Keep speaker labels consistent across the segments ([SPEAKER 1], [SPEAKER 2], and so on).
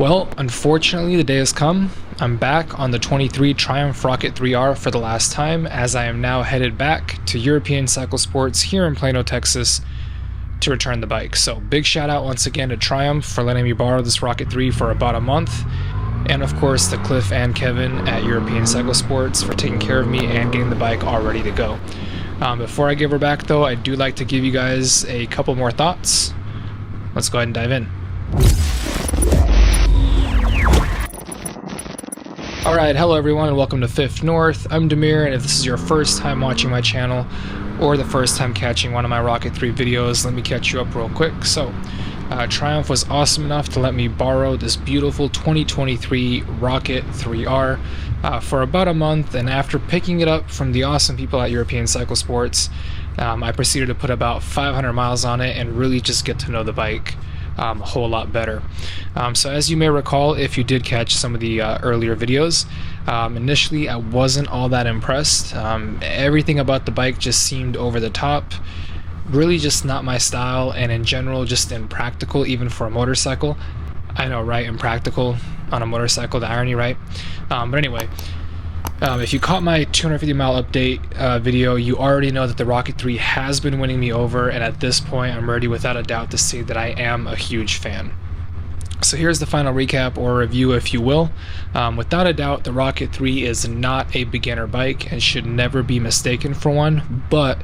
[SPEAKER 1] Well, unfortunately, the day has come. I'm back on the 23 Triumph Rocket 3R for the last time, as I am now headed back to European Cycle Sports here in Plano, Texas, to return the bike. So big shout out once again to Triumph for letting me borrow this Rocket 3 for about a month, and of course to Cliff and Kevin at European Cycle Sports for taking care of me and getting the bike all ready to go. Before I give her back though, I do like to give you guys a couple more thoughts. Let's go ahead and dive in. Alright, hello everyone and welcome to Fifth North. I'm Demir, and if this is your first time watching my channel or the first time catching one of my Rocket 3 videos, let me catch you up real quick. So, Triumph was awesome enough to let me borrow this beautiful 2023 Rocket 3R for about a month, and after picking it up from the awesome people at European Cycle Sports, I proceeded to put about 500 miles on it and really just get to know the bike a whole lot better. So as you may recall, if you did catch some of the earlier videos, initially I wasn't all that impressed. Everything about the bike just seemed over the top, really just not my style, and in general just impractical even for a motorcycle. I know, right? Impractical on a motorcycle, the irony, right? But anyway, if you caught my 250 mile update video, you already know that the Rocket 3 has been winning me over, and at this point I'm ready without a doubt to say that I am a huge fan. So here's the final recap or review, if you will. Without a doubt, the Rocket 3 is not a beginner bike and should never be mistaken for one, but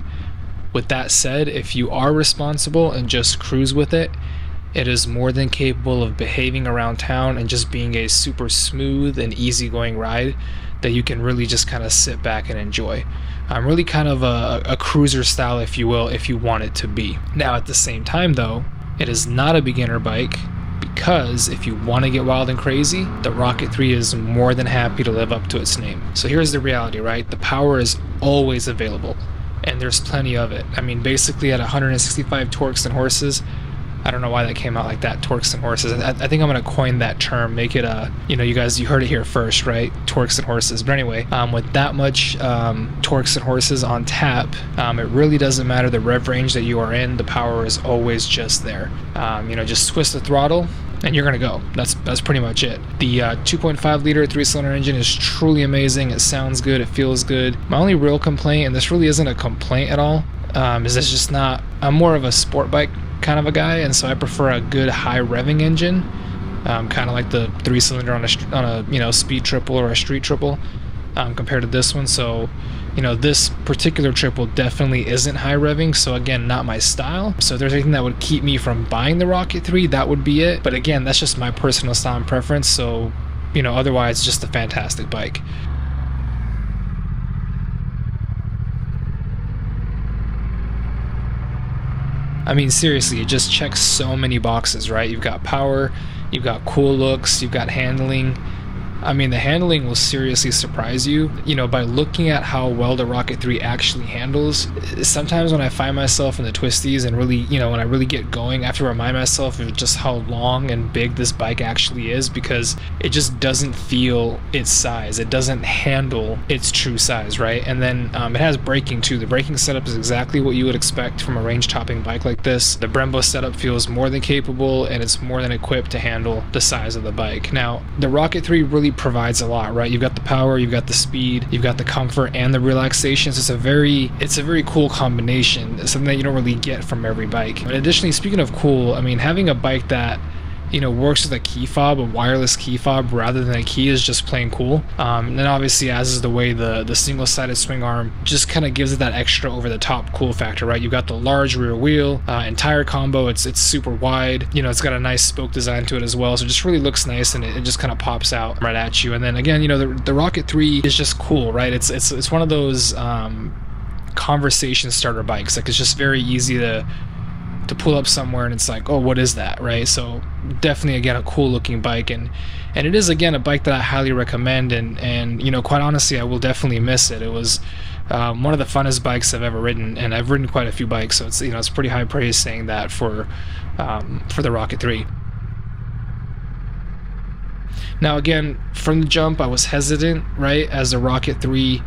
[SPEAKER 1] with that said, if you are responsible and just cruise with it, it is more than capable of behaving around town and just being a super smooth and easygoing ride that you can really just kind of sit back and enjoy. Really kind of a cruiser style, if you will, if you want it to be. Now at the same time though, it is not a beginner bike, because if you want to get wild and crazy, the Rocket 3 is more than happy to live up to its name. So here's the reality, right? The power is always available, and there's plenty of it. I mean, basically at 165 torques and horses, I don't know why that came out like that, torques and horses. I think I'm going to coin that term, make it you guys, you heard it here first, right? Torques and horses. But anyway, with that much torques and horses on tap, it really doesn't matter the rev range that you are in, the power is always just there. Just twist the throttle and you're going to go. That's pretty much it. The 2.5 liter 3-cylinder engine is truly amazing. It sounds good, it feels good. My only real complaint, and this really isn't a complaint at all, is it's just not, I'm more of a sport bike kind of a guy, and so I prefer a good high revving engine, kind of like the 3-cylinder on a speed triple or a street triple, compared to this one. So this particular triple definitely isn't high revving, so again, not my style. So if there's anything that would keep me from buying the Rocket 3, that would be it. But again, that's just my personal style and preference, so otherwise just a fantastic bike. I mean, seriously, it just checks so many boxes, right? You've got power, you've got cool looks, you've got handling. I mean, the handling will seriously surprise you. By looking at how well the Rocket 3 actually handles. Sometimes when I find myself in the twisties and really, when I really get going, I have to remind myself of just how long and big this bike actually is, because it just doesn't feel its size. It doesn't handle its true size, right? And then it has braking too. The braking setup is exactly what you would expect from a range-topping bike like this. The Brembo setup feels more than capable, and it's more than equipped to handle the size of the bike. Now, the Rocket 3 really provides a lot, right? You've got the power, you've got the speed, you've got the comfort and the relaxation. So it's a very cool combination. It's something that you don't really get from every bike. And additionally, speaking of cool, I mean, having a bike that works with a key fob, a wireless key fob rather than a key, is just plain cool. And then obviously, as is the way the single-sided swing arm just kind of gives it that extra over-the-top cool factor, right? You've got the large rear wheel, entire combo. It's super wide. It's got a nice spoke design to it as well, so it just really looks nice, and it just kind of pops out right at you. And then again, the Rocket 3 is just cool, right? It's one of those conversation starter bikes. Like, it's just very easy to pull up somewhere and it's like, oh, what is that, right? So definitely, again, a cool looking bike, and it is, again, a bike that I highly recommend, and quite honestly, I will definitely miss it. It was one of the funnest bikes I've ever ridden, and I've ridden quite a few bikes, so it's pretty high praise saying that for the Rocket 3. Now again, from the jump I was hesitant, right, as the Rocket 3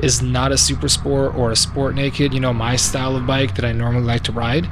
[SPEAKER 1] is not a super sport or a sport naked, you know, my style of bike that I normally like to ride.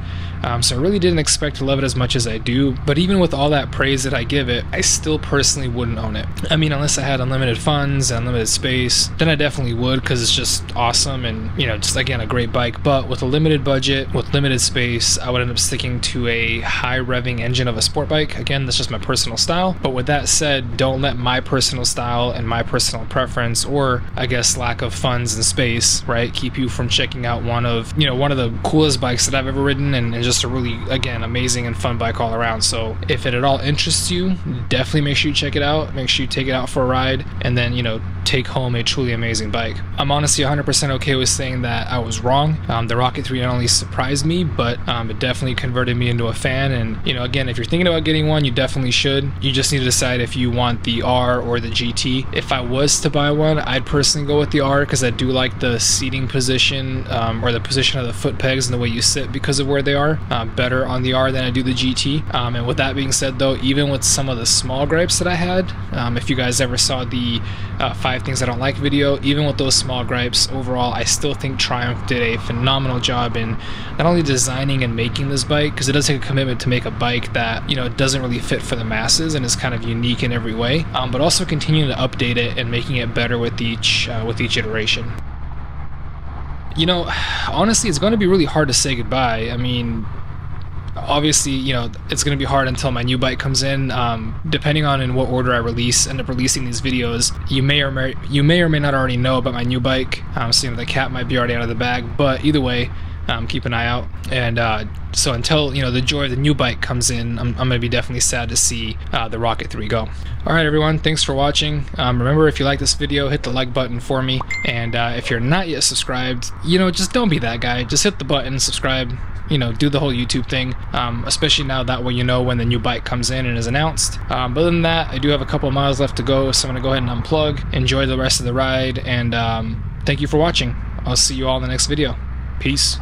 [SPEAKER 1] So I really didn't expect to love it as much as I do, but even with all that praise that I give it, I still personally wouldn't own it. I mean, unless I had unlimited funds, unlimited space, then I definitely would, because it's just awesome and, you know, just again, a great bike. But with a limited budget, with limited space, I would end up sticking to a high revving engine of a sport bike. Again, that's just my personal style. But with that said, don't let my personal style and my personal preference, or I guess lack of funds and space, right, keep you from checking out one of the coolest bikes that I've ever ridden, and just a really, again, amazing and fun bike all around. So if it at all interests you, definitely make sure you check it out. Make sure you take it out for a ride, and then, you know, take home a truly amazing bike. I'm honestly 100% okay with saying that I was wrong. The Rocket 3 not only surprised me, but it definitely converted me into a fan. And, you know, again, if you're thinking about getting one, you definitely should. You just need to decide if you want the R or the GT. If I was to buy one, I'd personally go with the R, because I do like the seating position, or the position of the foot pegs and the way you sit because of where they are, better on the R than I do the GT. And with that being said, though, even with some of the small gripes that I had, if you guys ever saw the 5 Things I Don't Like video, even with those small gripes, overall I still think Triumph did a phenomenal job in not only designing and making this bike, because it does take a commitment to make a bike that, you know, doesn't really fit for the masses and is kind of unique in every way, but also continuing to update it and making it better with each iteration. You know, honestly, it's going to be really hard to say goodbye. I mean, obviously, you know, it's going to be hard until my new bike comes in. Depending on in what order I end up releasing these videos, you may or may not already know about my new bike. So, you know, the cat might be already out of the bag, but either way, keep an eye out. And so until, you know, the joy of the new bike comes in, I'm going to be definitely sad to see the Rocket 3 go. Alright everyone, thanks for watching. Remember, if you like this video, hit the like button for me. And if you're not yet subscribed, you know, just don't be that guy. Just hit the button, subscribe, you know, do the whole YouTube thing, especially now, that way you know when the new bike comes in and is announced. But other than that, I do have a couple miles left to go, so I'm going to go ahead and unplug, enjoy the rest of the ride, and thank you for watching. I'll see you all in the next video. Peace.